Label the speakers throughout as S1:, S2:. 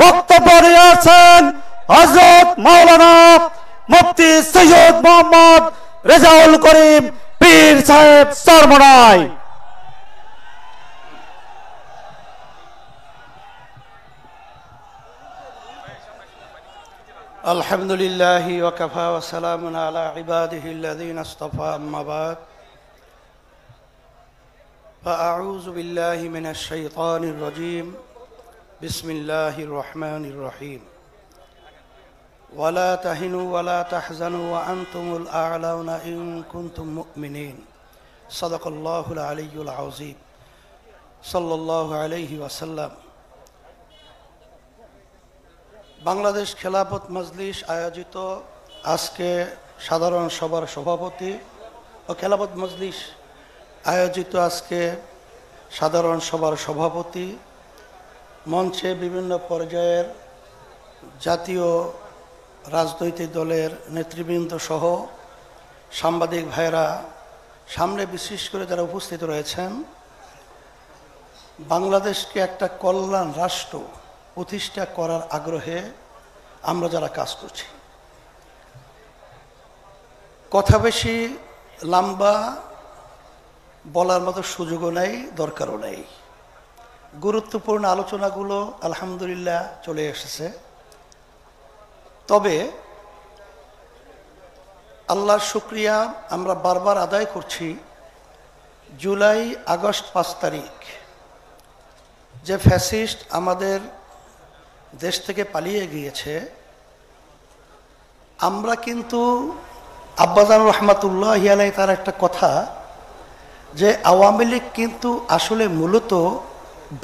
S1: বক্তব্য নিয়ে আছেন হযরত মাওলানা মুফতি সৈয়দ মোহাম্মদ রেজাউল করিম পীর সাহেব চরমনাই।
S2: আলহামদুলিল্লাহি ওয়া কাফা ওয়া সালামুন আলা ইবাদিহিল্লাযীনা ইসতাফা আম্মা বাদ ফাআউযু বিল্লাহি মিনাশ শাইতানির রাজীম বিসমিল্লাহির রহমানির রহিম ওয়ালা তাহিনু ওয়ালা তাহজানু ওয়া আনতুমুল আ'লাউনা ইন কুনতুম মুমিনিন সাদাকাল্লাহুল আলিয়্যুল আযীম সাল্লাল্লাহু আলাইহি ওয়াসাল্লাম। বাংলাদেশ খেলাফত মজলিস আয়োজিত আজকে সাধারণ সভার সভাপতি ও খেলাফত মজলিস আয়োজিত আজকে সাধারণ সভার সভাপতি, মঞ্চে বিভিন্ন পর্যায়ের জাতীয় রাজনৈতিক দলের নেতৃবৃন্দ সহ সাংবাদিক ভাইরা, সামনে বিশেষ করে যারা উপস্থিত রয়েছেন, বাংলাদেশকে একটা কল্যাণ রাষ্ট্র প্রতিষ্ঠা করার আগ্রহে আমরা যারা কাজ করছি। কথা বেশি লম্বা বলার মতো সুযোগও নেই, দরকারও নেই। গুরুত্বপূর্ণ আলোচনাগুলো আলহামদুলিল্লাহ চলে এসেছে। তবে আল্লাহর শুকরিয়া আমরা বারবার আদায় করছি, জুলাই আগস্ট 5 তারিখ যে ফ্যাসিস্ট আমাদের দেশ থেকে পালিয়ে গিয়েছে, আমরা কিন্তু আব্বাজান রহমাতুল্লাহি আলাইহি তার একটা কথা যে আওয়ামী লীগ কিন্তু আসলে মূলত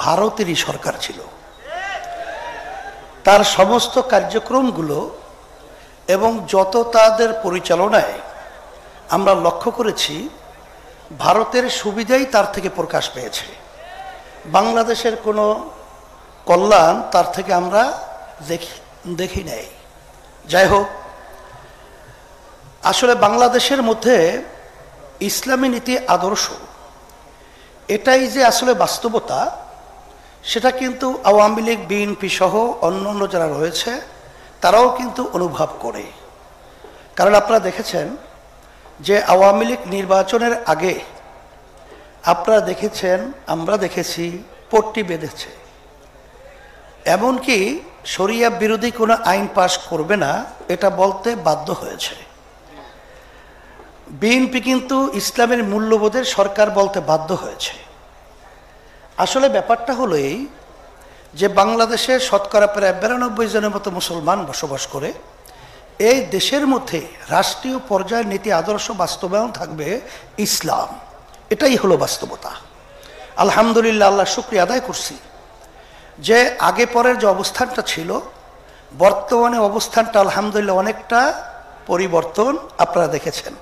S2: ভারতেরই সরকার ছিল। তার সমস্ত কার্যক্রমগুলো এবং যত তাদের পরিচালনায় আমরা লক্ষ্য করেছি, ভারতের সুবিধাই তার থেকে প্রকাশ পেয়েছে। বাংলাদেশের কোনো কল্যাণ তার থেকে আমরা দেখি নাই। যাই হোক, আসলে বাংলাদেশের মধ্যে ইসলামী নীতি আদর্শ এটাই যে আসলে বাস্তবতা, সেটা কিন্তু আওয়ামী লীগ, বিএনপি সহ অন্যান্য যারা রয়েছে তারাও কিন্তু অনুভব করে। কারণ আপনারা দেখেছেন যে আওয়ামী লীগ নির্বাচনের আগে আপনারা দেখেছেন, আমরা দেখেছি, পট্টি বেঁধেছে, এমনকি শরিয়া বিরোধী কোনো আইন পাশ করবে না এটা বলতে বাধ্য হয়েছে। বিএনপি কিন্তু ইসলামের মূল্যবোধের সরকার বলতে বাধ্য হয়েছে। আসলে ব্যাপারটা হলো এই যে বাংলাদেশে শতকরা প্রায় 92 জনের মতো মুসলমান বসবাস করে। এই দেশের মধ্যে রাষ্ট্রীয় পর্যায়ের নীতি আদর্শ বাস্তবায়ন থাকবে ইসলাম, এটাই হলো বাস্তবতা। আলহামদুলিল্লাহ, আল্লাহ শুকরিয়া আদায় করছি যে আগে পরের যে অবস্থানটা ছিল, বর্তমানে অবস্থানটা আলহামদুলিল্লাহ অনেকটা পরিবর্তন আপনারা দেখেছেন।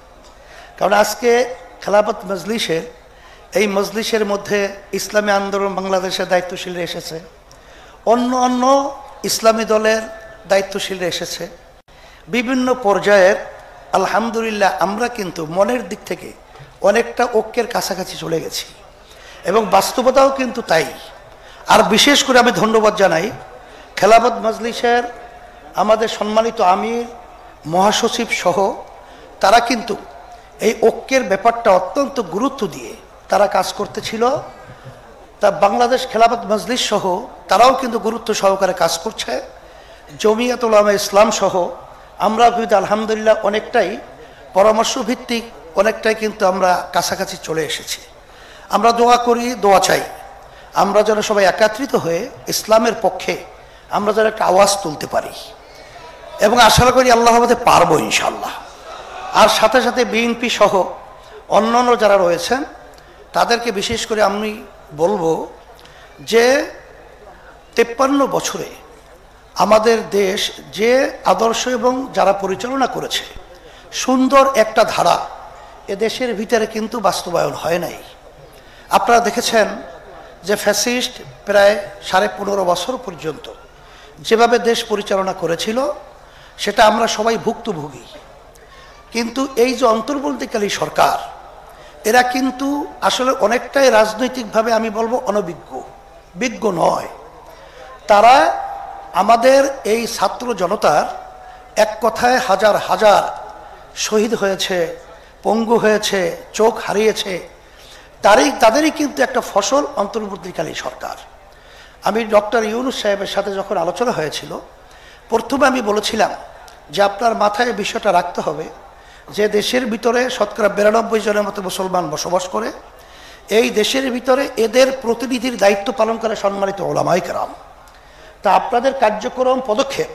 S2: কারণ আজকে খেলাফত মজলিসের এই মজলিসের মধ্যে ইসলামী আন্দোলন বাংলাদেশের দায়িত্বশীলরা এসেছে, অন্য অন্য ইসলামী দলের দায়িত্বশীলরা এসেছে, বিভিন্ন পর্যায়ের। আলহামদুলিল্লাহ আমরা কিন্তু মনের দিক থেকে অনেকটা ঐক্যের কাছাকাছি চলে গেছি এবং বাস্তবতাও কিন্তু তাই। আর বিশেষ করে আমি ধন্যবাদ জানাই খেলাফত মজলিসের আমাদের সম্মানিত আমির, মহাসচিব সহ, তারা কিন্তু এই ঐক্যের ব্যাপারটা অত্যন্ত গুরুত্ব দিয়ে তারা কাজ করতেছিল। তা বাংলাদেশ খেলাফত মজলিস সহ তারাও কিন্তু গুরুত্ব সহকারে কাজ করছে। জমিয়ত উলামা ইসলাম সহ আমরা কিন্তু আলহামদুলিল্লাহ অনেকটাই পরামর্শ ভিত্তিক, অনেকটাই কিন্তু আমরা কাছাকাছি চলে এসেছি। আমরা দোয়া করি, দোয়া চাই আমরা যেন সবাই একত্রিত হয়ে ইসলামের পক্ষে আমরা যেন একটা আওয়াজ তুলতে পারি এবং আশা করি আল্লাহর মধ্যে পারবো ইনশাআল্লাহ। আর সাথে সাথে বিএনপি সহ অন্যান্য যারা রয়েছেন তাদেরকে বিশেষ করে আমি বলবো যে 53 বছরে আমাদের দেশ যে আদর্শ এবং যারা পরিচালনা করেছে, সুন্দর একটা ধারা এ দেশের ভিতরে কিন্তু বাস্তবায়ন হয় নাই। আপনারা দেখেছেন যে ফ্যাসিস্ট প্রায় 15.5 বছর পর্যন্ত যেভাবে দেশ পরিচালনা করেছিল সেটা আমরা সবাই ভুক্তভোগী। কিন্তু এই যে অন্তর্বর্তীকালী সরকার, এরা কিন্তু আসলে অনেকটাই রাজনৈতিকভাবে আমি বলবো অনভিজ্ঞ, বিজ্ঞ নয়। তারা আমাদের এই ছাত্র জনতার এক কথায় হাজার হাজার শহীদ হয়েছে, পঙ্গু হয়েছে, চোখ হারিয়েছে, তাদেরই কিন্তু একটা ফসল অন্তর্বর্তীকালীন সরকার। আমি ডক্টর ইউনূস সাহেবের সাথে যখন আলোচনা হয়েছিল, প্রথমে আমি বলেছিলাম যে আপনার মাথায় বিষয়টা রাখতে হবে যে দেশের ভিতরে শতকরা 92 জনের মতো মুসলমান বসবাস করে, এই দেশের ভিতরে এদের প্রতিনিধির দায়িত্ব পালন করে সম্মানিত ওলামায়ে কেরাম। তা আপনাদের কার্যক্রম পদক্ষেপ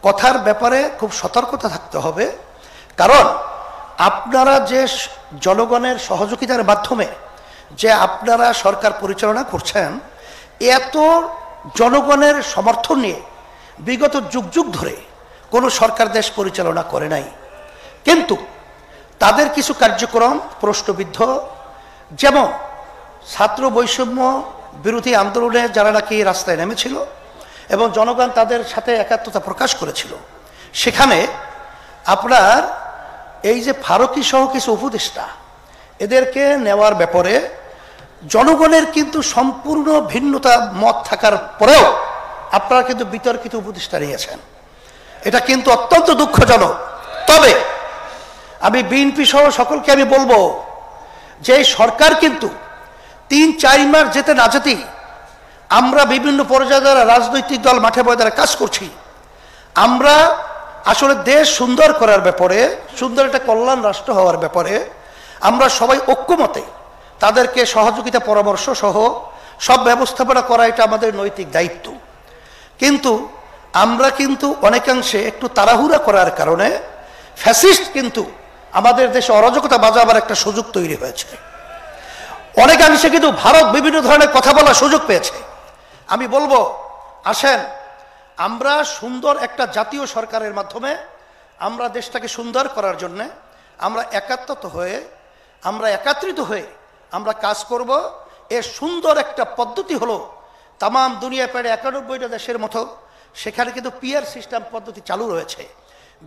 S2: কথার ব্যাপারে খুব সতর্কতা থাকতে হবে, কারণ আপনারা যে জনগণের সহযোগিতার মাধ্যমে যে আপনারা সরকার পরিচালনা করছেন, এত জনগণের সমর্থন নিয়ে বিগত যুগ যুগ ধরে কোনো সরকার দেশ পরিচালনা করে নাই। কিন্তু তাদের কিছু কার্যক্রম প্রশ্নবিদ্ধ, যেমন ছাত্র বৈষম্য বিরোধী আন্দোলনে যারা নাকি রাস্তায় নেমেছিল এবং জনগণ তাদের সাথে একাত্মতা প্রকাশ করেছিল, সেখানে আপনার এই যে ফারুকী সহ কিছু উপদেষ্টা এদেরকে নেওয়ার ব্যাপারে জনগণের কিন্তু সম্পূর্ণ ভিন্নতা মত থাকার পরেও আপনারা কিন্তু বিতর্কিত উপদেষ্টা নিয়েছেন। এটা কিন্তু অত্যন্ত দুঃখজনক। তবে আমি বিএনপি সহ সকলকে আমি বলবো যে সরকার কিন্তু 3-4 মাস যেতে না যেতেই আমরা বিভিন্ন পর্যায়ে দ্বারা রাজনৈতিক দল মাঠে ময়দানে কাজ করছি। আমরা আসলে দেশ সুন্দর করার ব্যাপারে, সুন্দর একটা কল্যাণ রাষ্ট্র হওয়ার ব্যাপারে আমরা সবাই ঐক্যমতে তাদেরকে সহযোগিতা পরামর্শ সহ সব ব্যবস্থাপনা করা এটা আমাদের নৈতিক দায়িত্ব। কিন্তু আমরা কিন্তু অনেকাংশে একটু তাড়াহুড়া করার কারণে ফ্যাসিস্ট কিন্তু আমাদের দেশে অরাজকতা বাজাবার একটা সুযোগ তৈরি হয়েছে। অনেকাংশে কিন্তু ভারত বিভিন্ন ধরনের কথা বলার সুযোগ পেয়েছে। আমি বলবো, আসেন আমরা সুন্দর একটা জাতীয় সরকারের মাধ্যমে আমরা দেশটাকে সুন্দর করার জন্যে আমরা একাত্রিত হয়ে আমরা কাজ করব। এর সুন্দর একটা পদ্ধতি হলো, তামাম দুনিয়া প্রায় 91টা দেশের মতো সেখানে কিন্তু পিয়ার সিস্টেম পদ্ধতি চালু রয়েছে।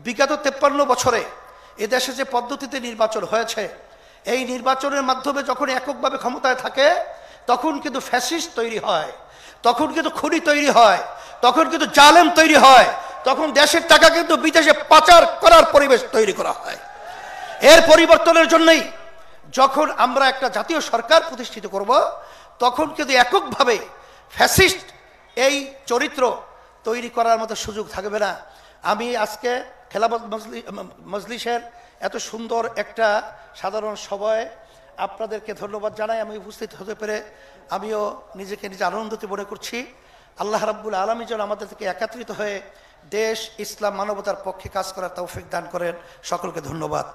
S2: বিগত 53 বছরে এদেশে যে পদ্ধতিতে নির্বাচন হয়েছে, এই নির্বাচনের মাধ্যমে যখন এককভাবে ক্ষমতায় থাকে তখন কিন্তু ফ্যাসিস্ট তৈরি হয়, তখন কিন্তু খুনি তৈরি হয়, তখন কিন্তু জালেম তৈরি হয়, তখন দেশের টাকা কিন্তু বিদেশে পাচার করার পরিবেশ তৈরি করা হয়। এর পরিবর্তনের জন্যই যখন আমরা একটা জাতীয় সরকার প্রতিষ্ঠিত করব, তখন কিন্তু এককভাবে ফ্যাসিস্ট এই চরিত্র তৈরি করার মতো সুযোগ থাকবে না। আমি আজকে খেলাফত মজলিসের এত সুন্দর একটা সাধারণ সভায় আপনাদেরকে ধন্যবাদ জানাই। আমি উপস্থিত হতে পেরে আমিও নিজেকে আনন্দিত মনে করছি। আল্লাহ রাব্বুল আলামিন যেন আমাদের থেকে একত্রিত হয়ে দেশ, ইসলাম, মানবতার পক্ষে কাজ করার তৌফিক দান করেন। সকলকে ধন্যবাদ।